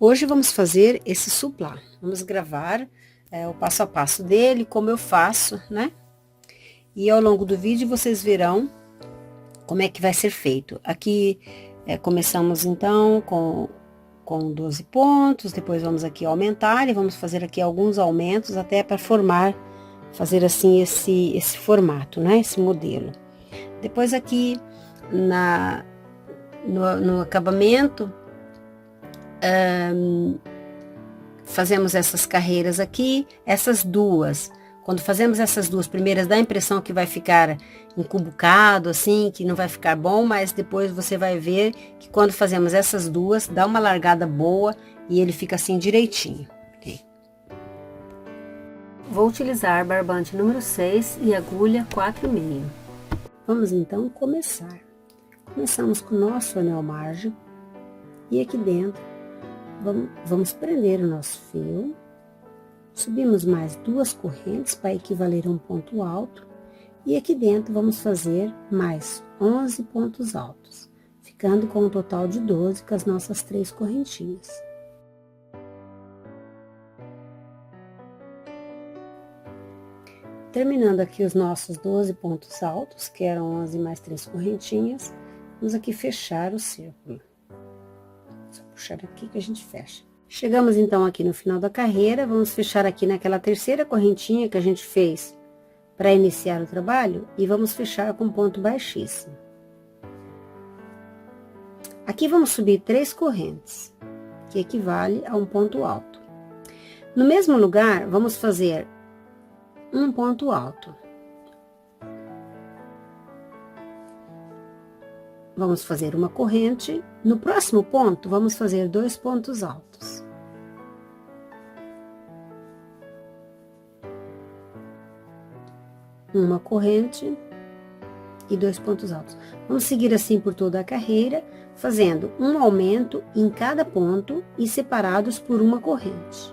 Hoje vamos fazer esse suplá. Vamos gravar o passo a passo dele, como eu faço, né? E ao longo do vídeo vocês verão como é que vai ser feito. Aqui começamos então com 12 pontos, depois vamos aqui aumentar e vamos fazer aqui alguns aumentos até para fazer assim esse formato, né? Esse modelo. Depois aqui no acabamento, fazemos essas carreiras aqui, essas duas. Quando fazemos essas duas primeiras, dá a impressão que vai ficar encubucado, assim, que não vai ficar bom, mas depois você vai ver que quando fazemos essas duas, dá uma largada boa e ele fica assim direitinho. Okay? Vou utilizar barbante número 6 e agulha 4,5. Vamos então começar. Começamos com o nosso anel mágico e aqui dentro vamos prender o nosso fio. Subimos mais 2 correntes para equivaler a um ponto alto. E aqui dentro vamos fazer mais 11 pontos altos, ficando com um total de 12 com as nossas 3 correntinhas. Terminando aqui os nossos 12 pontos altos, que eram 11 mais 3 correntinhas, vamos aqui fechar o círculo. Só puxar aqui que a gente fecha. Chegamos então aqui no final da carreira, vamos fechar aqui naquela terceira correntinha que a gente fez para iniciar o trabalho e vamos fechar com ponto baixíssimo. Aqui vamos subir 3 correntes, que equivale a um ponto alto. No mesmo lugar, vamos fazer um ponto alto. Vamos fazer uma corrente. No próximo ponto, vamos fazer 2 pontos altos. Uma corrente e 2 pontos altos. Vamos seguir assim por toda a carreira, fazendo um aumento em cada ponto e separados por uma corrente.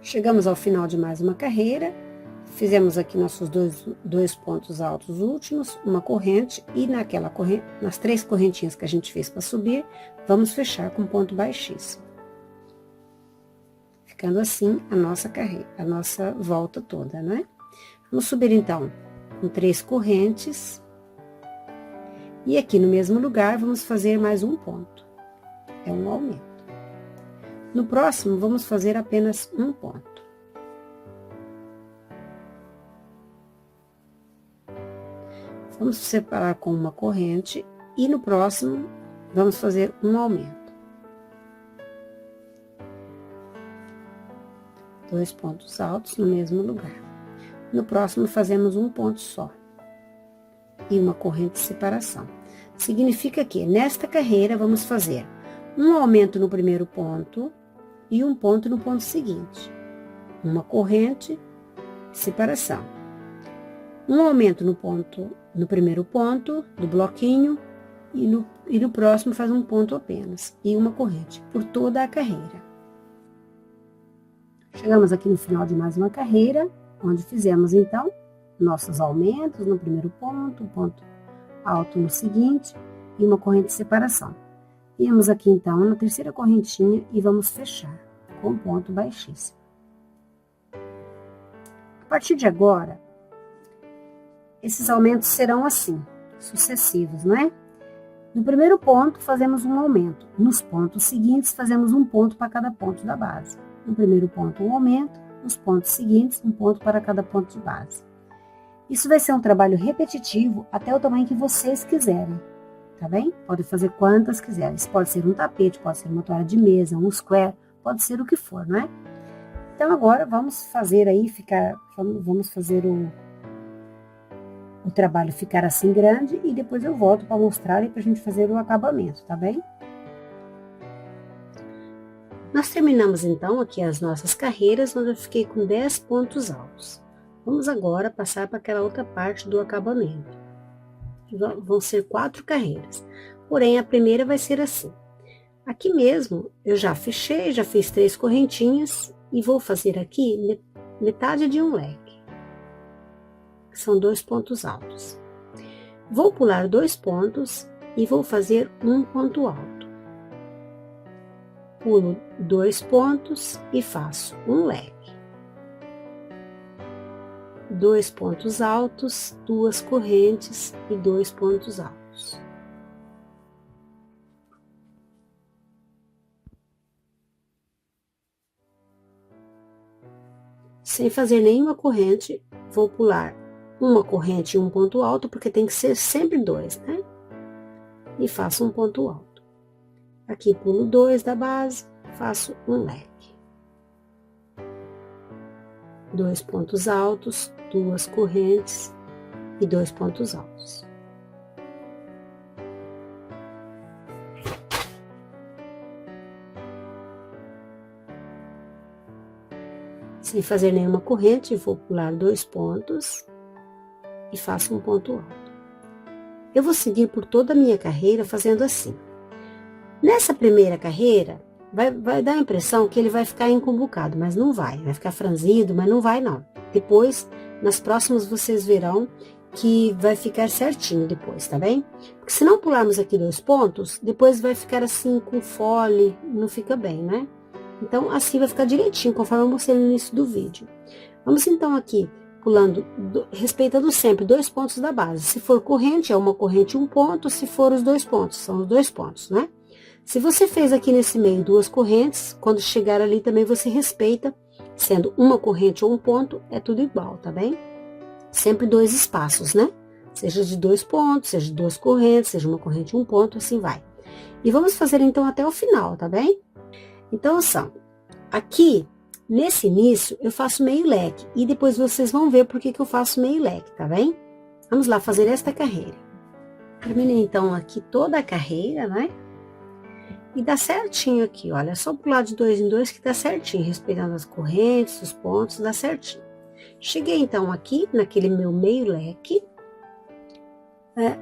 Chegamos ao final de mais uma carreira, fizemos aqui nossos dois pontos altos últimos, uma corrente e nas 3 correntinhas que a gente fez para subir, vamos fechar com ponto baixíssimo. Ficando assim a nossa carreira, a nossa volta toda, né? Vamos subir então com 3 correntes. E aqui no mesmo lugar vamos fazer mais um ponto. É um aumento. No próximo vamos fazer apenas um ponto. Vamos separar com uma corrente e no próximo vamos fazer um aumento. 2 pontos altos no mesmo lugar. No próximo fazemos um ponto só e uma corrente de separação. Significa que nesta carreira vamos fazer um aumento no primeiro ponto e um ponto no ponto seguinte. Uma corrente de separação. Um aumento no primeiro ponto do bloquinho e no próximo faz um ponto apenas e uma corrente por toda a carreira. Chegamos aqui no final de mais uma carreira, onde fizemos então nossos aumentos no primeiro ponto, um ponto alto no seguinte e uma corrente de separação. Viemos aqui então na terceira correntinha e vamos fechar com ponto baixíssimo. A partir de agora, esses aumentos serão assim, sucessivos, né? No primeiro ponto, fazemos um aumento. Nos pontos seguintes, fazemos um ponto para cada ponto da base. No primeiro ponto, um aumento. Nos pontos seguintes, um ponto para cada ponto de base. Isso vai ser um trabalho repetitivo até o tamanho que vocês quiserem, tá bem? Pode fazer quantas quiserem. Isso pode ser um tapete, pode ser uma toalha de mesa, um square, pode ser o que for, não é? Então, agora, vamos fazer aí, vamos fazer o trabalho ficar assim grande e depois eu volto para mostrar e para a gente fazer o acabamento, tá bem? Nós terminamos então aqui as nossas carreiras, onde eu fiquei com 10 pontos altos. Vamos agora passar para aquela outra parte do acabamento. Vão ser 4 carreiras, porém a primeira vai ser assim. Aqui mesmo eu já fechei, já fiz 3 correntinhas e vou fazer aqui metade de um leque. São 2 pontos altos. Vou pular 2 pontos e vou fazer um ponto alto. pulo 2 pontos e faço um leque. 2 pontos altos, 2 correntes e 2 pontos altos. Sem fazer nenhuma corrente, vou pular uma corrente e um ponto alto, porque tem que ser sempre 2, né? E faço um ponto alto. Aqui pulo 2 da base, faço um leque. 2 pontos altos, 2 correntes e 2 pontos altos. Sem fazer nenhuma corrente, vou pular 2 pontos e faço um ponto alto. Eu vou seguir por toda a minha carreira fazendo assim. Nessa primeira carreira, vai dar a impressão que ele vai ficar encumbucado, mas não vai. Vai ficar franzido, mas não vai não. Depois, nas próximas, vocês verão que vai ficar certinho depois, tá bem? Porque se não pularmos aqui 2 pontos, depois vai ficar assim com fole, não fica bem, né? Então, assim vai ficar direitinho, conforme eu mostrei no início do vídeo. Vamos então aqui, pulando, respeitando sempre 2 pontos da base. Se for corrente, é uma corrente e um ponto. Se for os 2 pontos, são os 2 pontos, né? Se você fez aqui nesse meio 2 correntes, quando chegar ali também você respeita, sendo uma corrente ou um ponto, é tudo igual, tá bem? Sempre 2 espaços, né? Seja de 2 pontos, seja de 2 correntes, seja uma corrente e um ponto, assim vai. E vamos fazer então até o final, tá bem? Então, aqui, nesse início, eu faço meio leque. E depois vocês vão ver por que eu faço meio leque, tá bem? Vamos lá fazer esta carreira. Terminei, então, aqui toda a carreira, né? E dá certinho aqui, olha. É só pular de 2 em 2 que dá certinho. Respeitando as correntes, os pontos, dá certinho. Cheguei, então, aqui, naquele meu meio leque.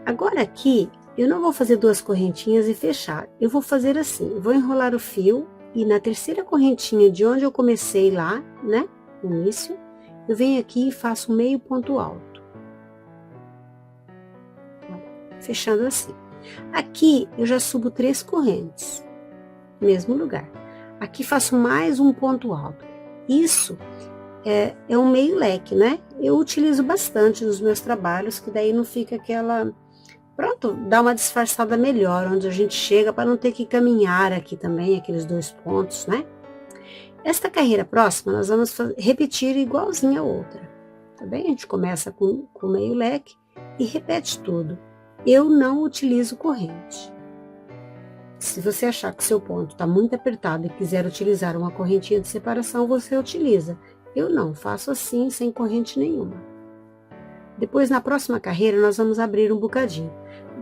Agora aqui, eu não vou fazer 2 correntinhas e fechar. Eu vou fazer assim, eu vou enrolar o fio. E na terceira correntinha de onde eu comecei lá, né, no início, eu venho aqui e faço meio ponto alto. Fechando assim. Aqui eu já subo 3 correntes, mesmo lugar. Aqui faço mais um ponto alto. Isso é um meio leque, né? Eu utilizo bastante nos meus trabalhos, que daí não fica aquela... Pronto, dá uma disfarçada melhor, onde a gente chega para não ter que caminhar aqui também, aqueles 2 pontos, né? Esta carreira próxima, nós vamos repetir igualzinha a outra, tá bem? A gente começa com meio leque e repete tudo. Eu não utilizo corrente. Se você achar que o seu ponto está muito apertado e quiser utilizar uma correntinha de separação, você utiliza. Eu não, faço assim, sem corrente nenhuma. Depois, na próxima carreira, nós vamos abrir um bocadinho,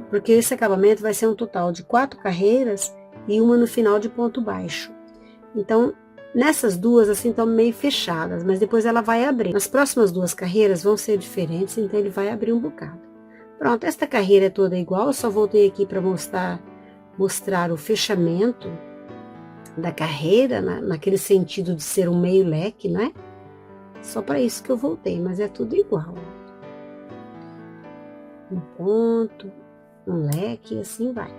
porque esse acabamento vai ser um total de 4 carreiras e uma no final de ponto baixo. Então, nessas duas, assim, estão meio fechadas, mas depois ela vai abrir. Nas próximas 2 carreiras vão ser diferentes, então ele vai abrir um bocado. Pronto, esta carreira é toda igual, eu só voltei aqui para mostrar o fechamento da carreira, naquele sentido de ser um meio leque, né? Só para isso que eu voltei, mas é tudo igual. Um ponto, um leque e assim vai.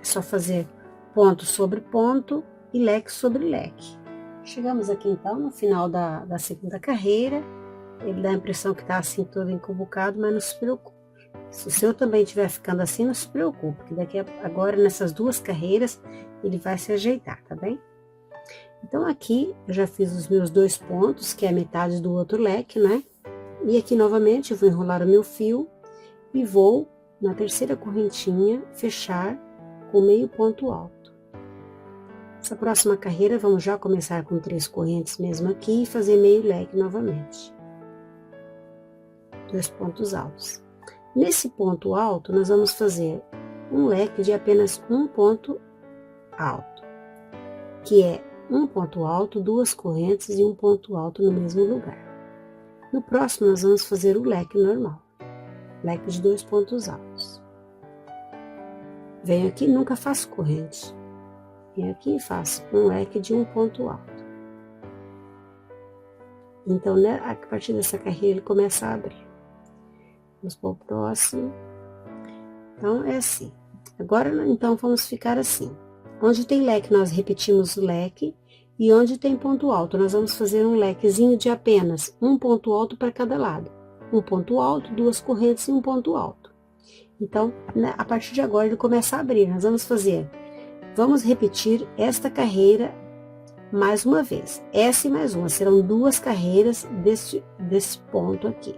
É só fazer ponto sobre ponto e leque sobre leque. Chegamos aqui então no final da segunda carreira. Ele dá a impressão que tá assim todo encumbucado, mas não se preocupe. Se o seu também estiver ficando assim, não se preocupe, que daqui agora nessas 2 carreiras ele vai se ajeitar, tá bem? Então aqui eu já fiz os meus 2 pontos, que é a metade do outro leque, né? E aqui novamente eu vou enrolar o meu fio e vou, na terceira correntinha, fechar com meio ponto alto. Essa próxima carreira, vamos já começar com 3 correntes mesmo aqui e fazer meio leque novamente. 2 pontos altos. Nesse ponto alto, nós vamos fazer um leque de apenas um ponto alto, que é um ponto alto, 2 correntes e um ponto alto no mesmo lugar. No próximo, nós vamos fazer o leque normal. Leque de 2 pontos altos. Venho aqui, nunca faço corrente. Venho aqui e faço um leque de um ponto alto. Então, né, a partir dessa carreira, ele começa a abrir. Vamos para o próximo. Então, é assim. Agora, então, vamos ficar assim. onde tem leque, nós repetimos o leque, e onde tem ponto alto, nós vamos fazer um lequezinho de apenas um ponto alto para cada lado. Um ponto alto, 2 correntes e um ponto alto. Então, né, a partir de agora, ele começa a abrir. Nós vamos repetir esta carreira mais uma vez. Essa e mais uma, serão 2 carreiras desse ponto aqui.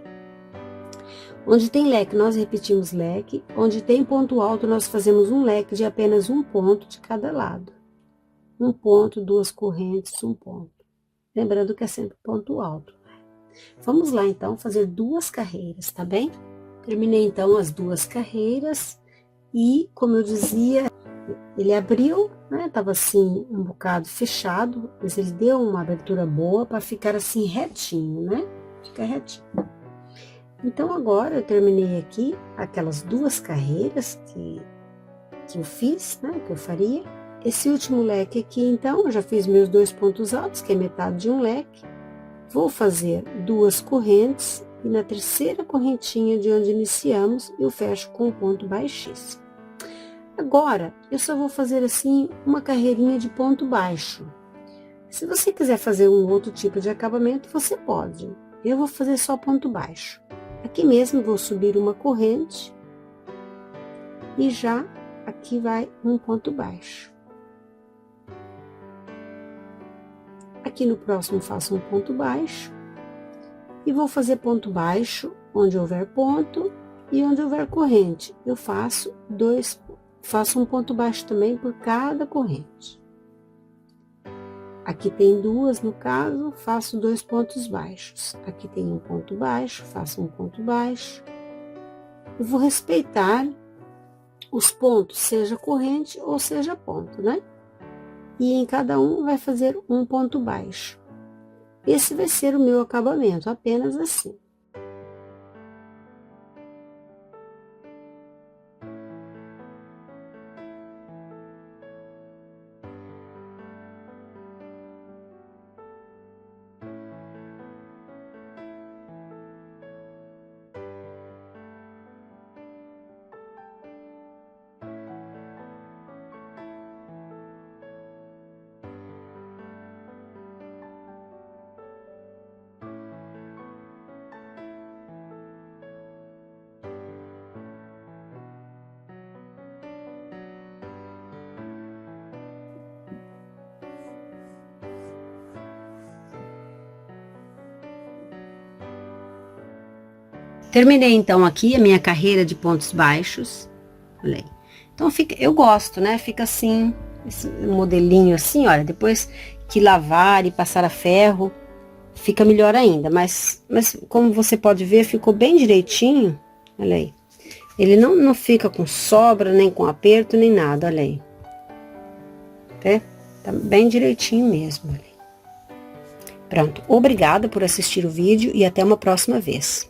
Onde tem leque, nós repetimos leque. Onde tem ponto alto, nós fazemos um leque de apenas um ponto de cada lado. Um ponto, 2 correntes, um ponto. Lembrando que é sempre ponto alto. Vamos lá, então, fazer 2 carreiras, tá bem? Terminei, então, as 2 carreiras. E, como eu dizia, ele abriu, né? Tava assim, um bocado fechado, mas ele deu uma abertura boa para ficar assim, retinho, né? Fica retinho. Então, agora eu terminei aqui aquelas 2 carreiras que eu fiz, né? Que eu faria. Esse último leque aqui, então, eu já fiz meus 2 pontos altos, que é metade de um leque. Vou fazer 2 correntes e na terceira correntinha de onde iniciamos, eu fecho com um ponto baixíssimo. Agora, eu só vou fazer assim uma carreirinha de ponto baixo. Se você quiser fazer um outro tipo de acabamento, você pode. Eu vou fazer só ponto baixo. Aqui mesmo vou subir uma corrente e já aqui vai um ponto baixo. Aqui no próximo faço um ponto baixo e vou fazer ponto baixo onde houver ponto e onde houver corrente. Eu faço um ponto baixo também por cada corrente. Aqui tem 2 no caso, faço 2 pontos baixos. Aqui tem um ponto baixo, faço um ponto baixo. Eu vou respeitar os pontos, seja corrente ou seja ponto, né? E em cada um vai fazer um ponto baixo. Esse vai ser o meu acabamento, apenas assim. Terminei, então, aqui a minha carreira de pontos baixos. Olha aí. Então, eu gosto, né? Fica assim, esse modelinho assim, olha. Depois que lavar e passar a ferro, fica melhor ainda. Mas como você pode ver, ficou bem direitinho. Olha aí. Ele não fica com sobra, nem com aperto, nem nada, olha aí. Tá bem direitinho mesmo, olha aí. Pronto. Obrigada por assistir o vídeo e até uma próxima vez.